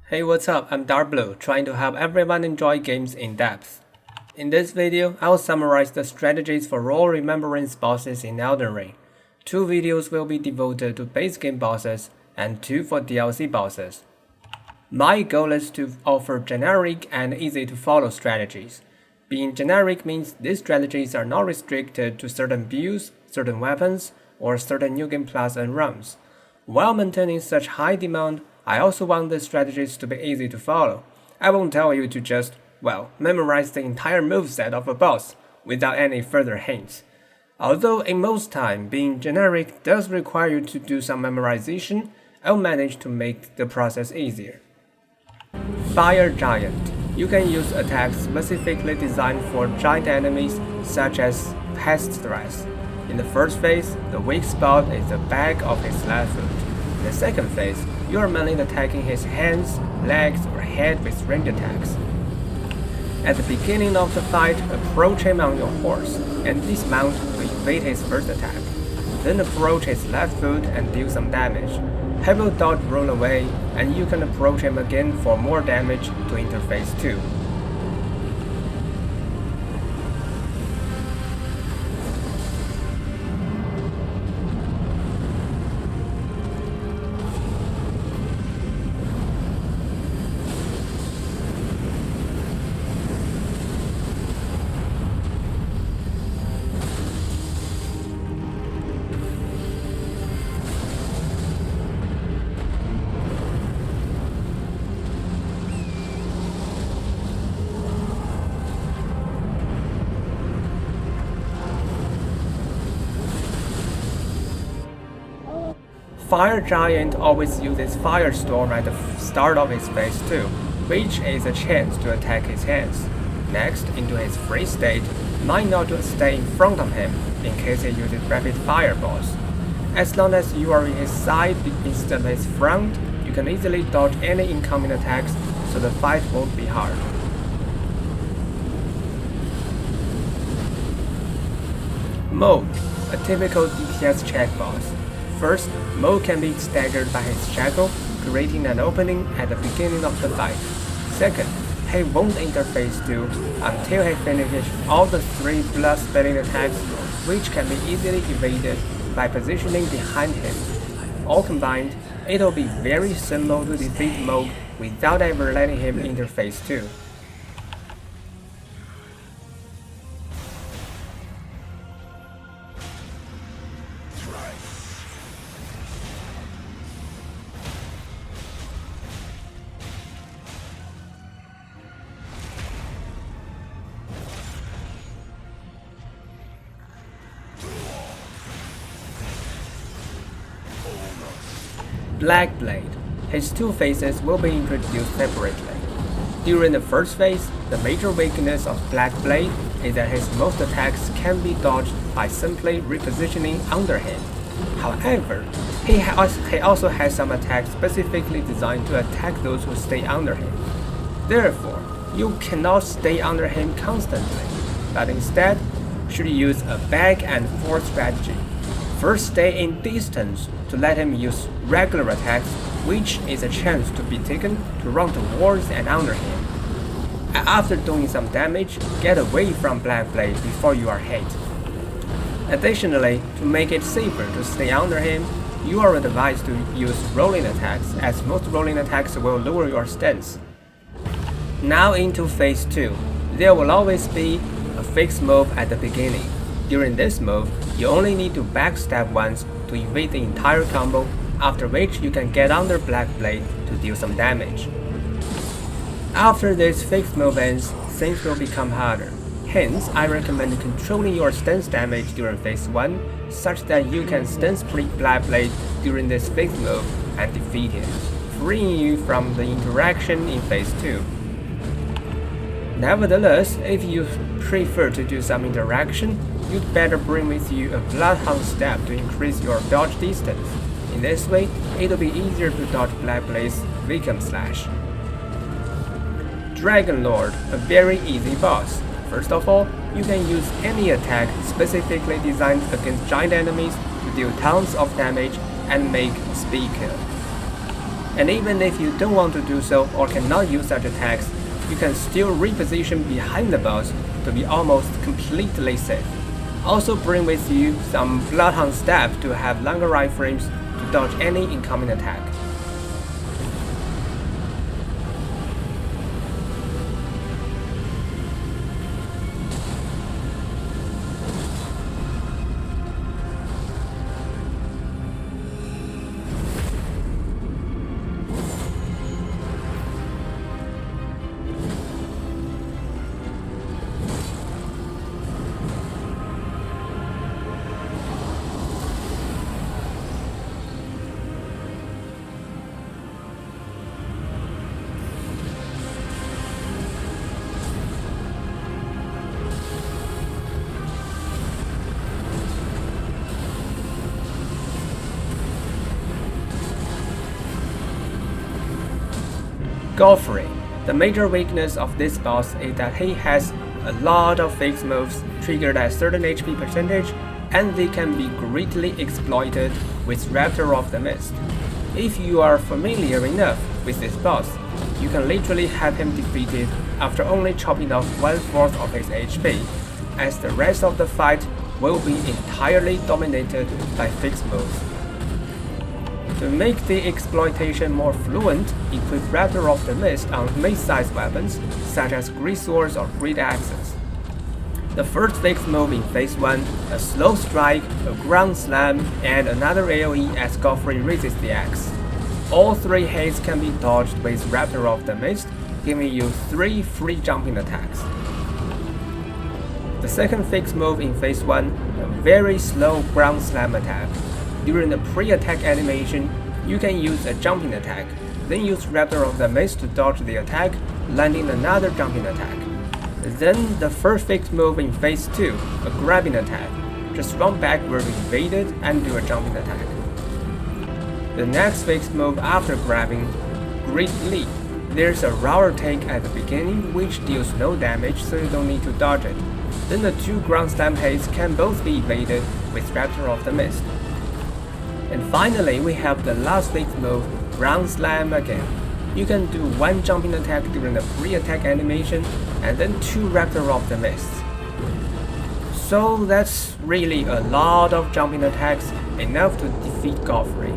Hey, what's up? I'm Darkbblue, trying to help everyone enjoy games in depth. In this video, I'll summarize the strategies for all Remembrance bosses in Elden Ring. 2 videos will be devoted to base game bosses, and 2 for DLC bosses. My goal is to offer generic and easy to follow strategies. Being generic means these strategies are not restricted to certain builds, certain weapons, or certain New Game Plus and runs. While maintaining such high demand, I also want the strategies to be easy to follow. I won't tell you to just, memorize the entire moveset of a boss without any further hints. Although in most time, being generic does require you to do some memorization, I'll manage to make the process easier. Fire Giant. You can use attacks specifically designed for giant enemies such as pest threats. In the first phase, the weak spot is the back of his left foot. In the second phase, you are mainly attacking his hands, legs, or head with ranged attacks. At the beginning of the fight, approach him on your horse and dismount to evade his first attack. Then approach his left foot and deal some damage. He will dodge roll away, and you can approach him again for more damage to enter phase 2. Fire Giant always uses Firestorm at the start of his phase 2, which is a chance to attack his hands. Next, into his free state, might not stay in front of him in case he uses rapid fireballs. As long as you are in his side instead of his front, you can easily dodge any incoming attacks, so the fight won't be hard. Mohg, a typical DPS check boss. First, Mohg can be staggered by his shackle, creating an opening at the beginning of the fight. Second, he won't enter phase 2 until he finishes all the 3 blood-spilling attacks, which can be easily evaded by positioning behind him. All combined, it'll be very simple to defeat Mohg without ever letting him enter phase 2. Black Blade. His 2 phases will be introduced separately. During the first phase, the major weakness of Black Blade is that his most attacks can be dodged by simply repositioning under him. However, he also has some attacks specifically designed to attack those who stay under him. Therefore, you cannot stay under him constantly, but instead should use a back and forth strategy. First, stay in distance to let him use regular attacks, which is a chance to be taken to run towards and under him. After doing some damage, get away from Black Blade before you are hit. Additionally, to make it safer to stay under him, you are advised to use rolling attacks, as most rolling attacks will lower your stance. Now into phase 2. There will always be a fixed move at the beginning. During this move, you only need to backstab once to evade the entire combo, after which you can get under Black Blade to deal some damage. After this fixed move ends, things will become harder. Hence, I recommend controlling your stance damage during phase 1, such that you can stance split Black Blade during this fixed move and defeat him, freeing you from the interaction in phase 2. Nevertheless, if you prefer to do some interaction, you'd better bring with you a Bloodhound Step to increase your dodge distance. In this way, it'll be easier to dodge Black Blade's Victim Slash. Dragonlord, a very easy boss. First of all, you can use any attack specifically designed against giant enemies to deal tons of damage and make speed kill. And even if you don't want to do so or cannot use such attacks, you can still reposition behind the boss to be almost completely safe. Also bring with you some Bloodhound Staff to have longer iframes to dodge any incoming attack. Godfrey. The major weakness of this boss is that he has a lot of fixed moves triggered at certain HP percentage, and they can be greatly exploited with Raptor of the Mist. If you are familiar enough with this boss, you can literally have him defeated after only chopping off 1/4 of his HP, as the rest of the fight will be entirely dominated by fixed moves. To make the exploitation more fluent, equip Raptor of the Mist on mace-sized weapons, such as great swords or great axes. The first fixed move in Phase 1, a slow strike, a ground slam, and another AoE as Godfrey raises the axe. All 3 hits can be dodged with Raptor of the Mist, giving you 3 free jumping attacks. The second fixed move in Phase 1, a very slow ground slam attack. During the pre-attack animation, you can use a jumping attack, then use Raptor of the Mist to dodge the attack, landing another jumping attack. Then the first fixed move in Phase 2, a grabbing attack. Just run back where you invaded and do a jumping attack. The next fixed move after grabbing, Great Leap. There's a raw take at the beginning which deals no damage, so you don't need to dodge it. Then the 2 ground slam hits can both be evaded with Raptor of the Mist. And finally, we have the last fixed move, Ground Slam again. You can do 1 jumping attack during the pre-attack animation, and then 2 Raptor of the Mist. So that's really a lot of jumping attacks, enough to defeat Godfrey.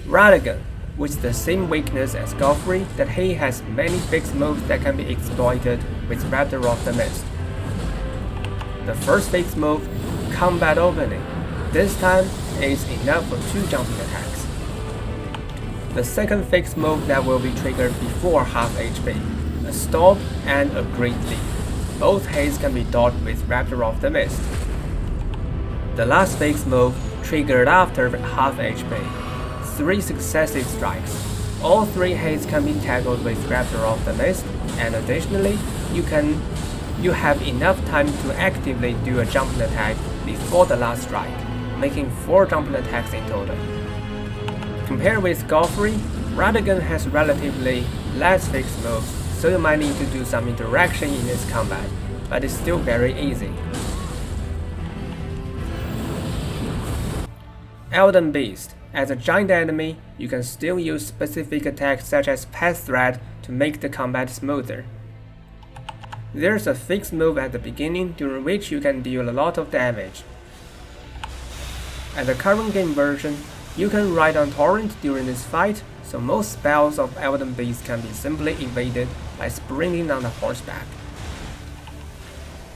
Radagon, with the same weakness as Godfrey, that he has many fixed moves that can be exploited with Raptor of the Mist. The first fixed move, Combat Opening. This time, is enough for 2 jumping attacks. The second fixed move that will be triggered before half HP, a Stomp and a Great Leap. Both hits can be dodged with Raptor of the Mist. The last fixed move, triggered after half HP. 3 successive strikes. All 3 hits can be tackled with Raptor of the Mist, and additionally, you have enough time to actively do a jumping attack before the last strike, making 4 jumping attacks in total. Compared with Godfrey, Radagon has relatively less fixed moves, so you might need to do some interaction in this combat, but it's still very easy. Elden Beast. As a giant enemy, you can still use specific attacks such as Path Thread to make the combat smoother. There's a fixed move at the beginning during which you can deal a lot of damage. At the current game version, you can ride on Torrent during this fight, so most spells of Elden Beast can be simply evaded by sprinting on the horseback.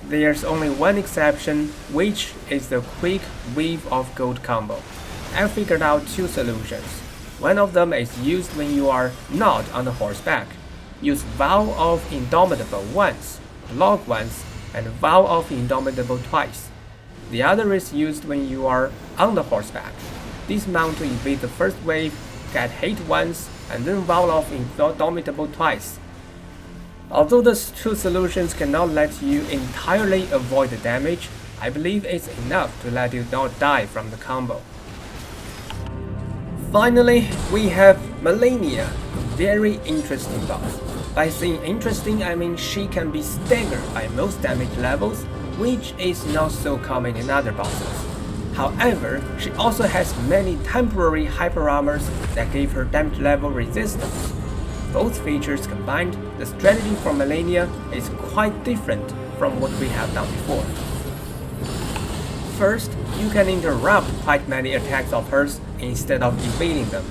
There's only one exception, which is the quick Weave of Gold combo. I figured out 2 solutions. One of them is used when you are not on the horseback. use Vow of Indomitable once, block once, and Vow of Indomitable twice. The other is used when you are on the horseback. Dismount to evade the first wave, get hit once, and then Vow of Indomitable twice. Although the two solutions cannot let you entirely avoid the damage, I believe it's enough to let you not die from the combo. Finally, we have Malenia, a very interesting boss. By saying interesting, I mean she can be staggered by most damage levels, which is not so common in other bosses. However, she also has many temporary hyper armors that give her damage level resistance. Both features combined, the strategy for Malenia is quite different from what we have done before. First, you can interrupt quite many attacks of hers instead of evading them.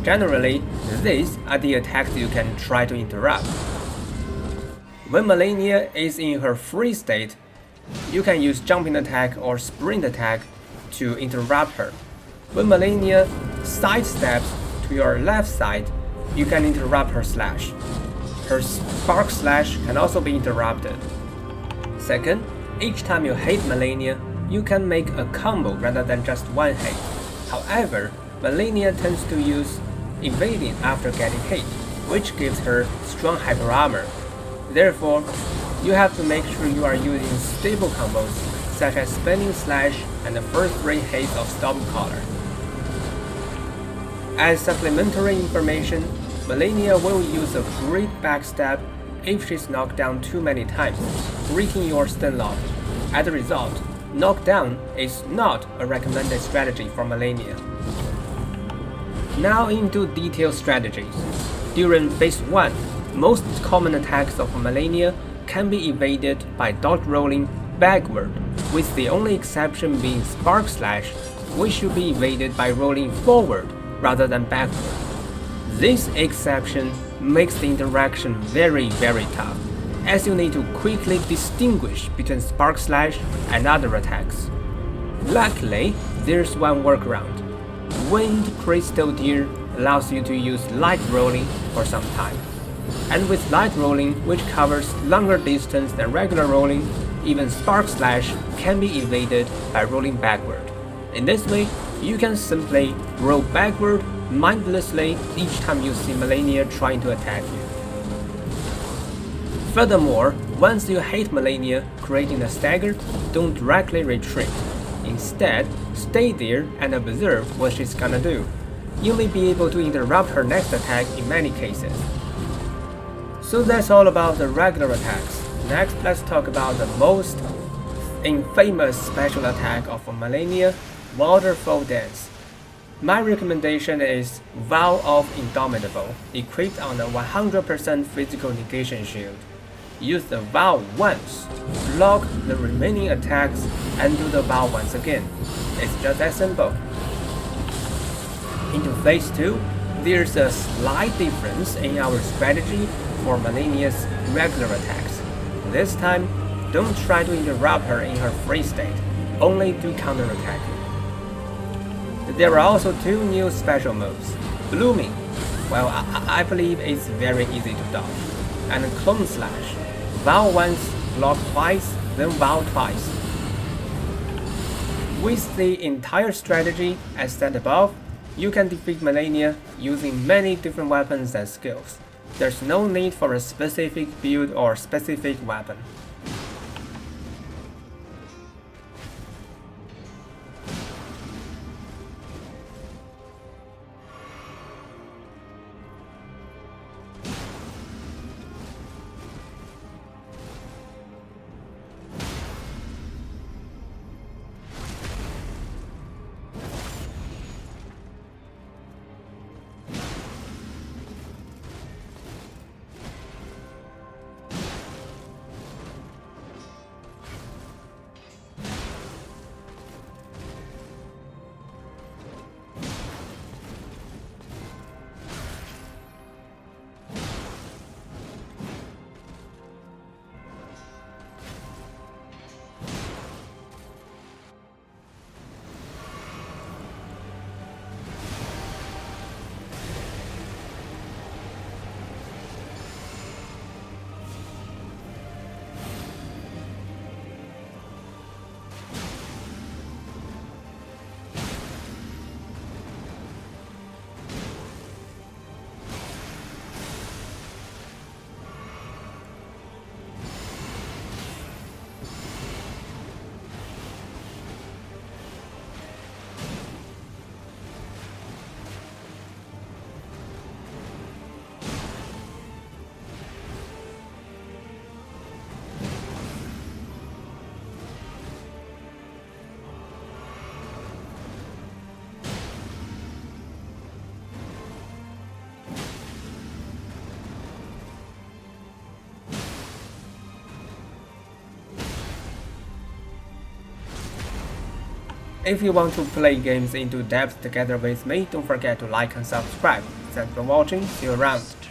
Generally, these are the attacks you can try to interrupt. When Malenia is in her free state, you can use jumping attack or sprint attack to interrupt her. When Malenia sidesteps to your left side, you can interrupt her slash. Her spark slash can also be interrupted. Second, each time you hit Malenia, you can make a combo rather than just one hit. However, Malenia tends to use evading after getting hit, which gives her strong hyper armor. Therefore, you have to make sure you are using stable combos such as spinning slash and the first 3 hits of Stormcaller. As supplementary information, Malenia will use a great backstab if she's knocked down too many times, breaking your stun lock. As a result, knockdown is not a recommended strategy for Malenia. Now into detailed strategies. During phase 1, most common attacks of Malenia can be evaded by dodge rolling backward, with the only exception being Spark Slash, which should be evaded by rolling forward rather than backward. This exception makes the interaction very tough, as you need to quickly distinguish between Spark Slash and other attacks. Luckily, there's one workaround. Wind Crystal Deer allows you to use light rolling for some time. And with light rolling, which covers longer distance than regular rolling, even Spark Slash can be evaded by rolling backward. In this way, you can simply roll backward mindlessly each time you see Malenia trying to attack you. Furthermore, once you hit Malenia creating a stagger, don't directly retreat. Instead, stay there and observe what she's gonna do. You may be able to interrupt her next attack in many cases. So that's all about the regular attacks. Next, let's talk about the most infamous special attack of Malenia, Waterfall Dance. My recommendation is Vow of Indomitable, equipped on a 100% physical negation shield. Use the Vow once, block the remaining attacks, and do the Vow once again. It's just that simple. Into phase 2, there's a slight difference in our strategy for Malenia's regular attacks. This time, don't try to interrupt her in her free state, only do counterattacking. There are also 2 new special moves, Blooming, well I believe it's very easy to dodge, and Clone Slash, Vow once, block twice, then Vow twice. With the entire strategy as said above, you can defeat Malenia using many different weapons and skills. There's no need for a specific build or specific weapon. If you want to play games into depth together with me, don't forget to like and subscribe. Thanks for watching, see you around.